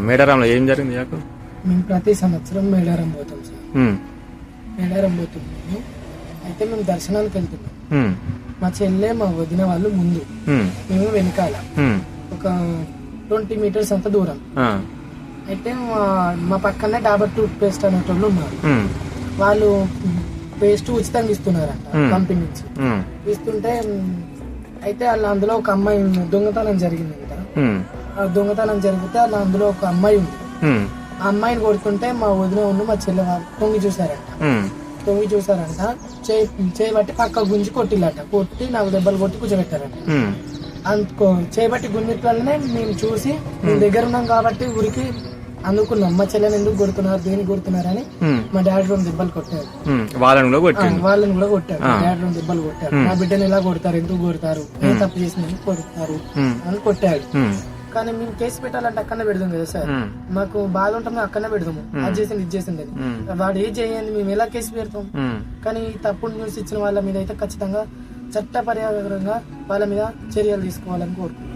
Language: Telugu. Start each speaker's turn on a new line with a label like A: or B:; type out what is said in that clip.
A: మేడారంలో ఏం జరిగింది నాకు?
B: మేము ప్రతి సంవత్సరం మేడారం పోతాం సార్. మేడారం పోతున్నాము. అయితే మేము దర్శనానికి వెళ్తున్నాం. మా చెల్లె మా వదిన వాళ్ళు ముందు, మేము వెనకాల ఒక 20 మీటర్స్ అంత దూరం. అయితే మా పక్కనే డాబర్ టూత్ పేస్ట్ అనేటోళ్ళు ఉన్నారు. వాళ్ళు పేస్ట్ ఉచితంగా ఇస్తున్నారంట కంపెనీ నుంచి. ఇస్తుంటే అయితే వాళ్ళు అందులో ఒక అమ్మాయి దొంగతనం జరిగింది కదా. ఆ దొంగతనం జరిగితే అలా అందులో ఒక అమ్మాయి ఉంది. ఆ అమ్మాయిని కొడుతుంటే మా వదిన ఉండి మా చెల్లె తొంగి చూసారంట. చేయబట్టి పక్క గుంజి కొట్టిల్లట. కొట్టి నాకు దెబ్బలు కొట్టి కూర్చోబెట్టారంట. అందుకో చేయబట్టి గుంజిట్లనే మేము చూసి మేము దగ్గర ఉన్నాం కాబట్టి ఊరికి అనుకున్నాం మా చెల్లెని ఎందుకు కొడుతున్నారు, దేనికి కొడుతున్నారు అని. మా డాడీ 2 దెబ్బలు కొట్టారు. వాళ్ళని కూడా కొట్టారు. డాడీ 2 దెబ్బలు కొట్టారు. మా బిడ్డని ఎలా కొడతారు, ఎందుకు కొడతారు, ఏం తప్పు చేసిన కొడతారు అని కొట్టాడు. కానీ మేము కేసు పెట్టాలంటే అక్కడనే పెడదాం కదా సార్. మాకు బాధ ఉంటుంది, అక్కడనే పెడదాము. అది చేసింది ఇది చేసింది అని. వాడు ఏం చేయండి మేము ఎలా కేసు పెడతాం. కానీ తప్పుడు న్యూస్ ఇచ్చిన వాళ్ళ మీద అయితే ఖచ్చితంగా చట్టపరంగా వాళ్ళ మీద చర్యలు తీసుకోవాలని కోరుకుంటున్నాం.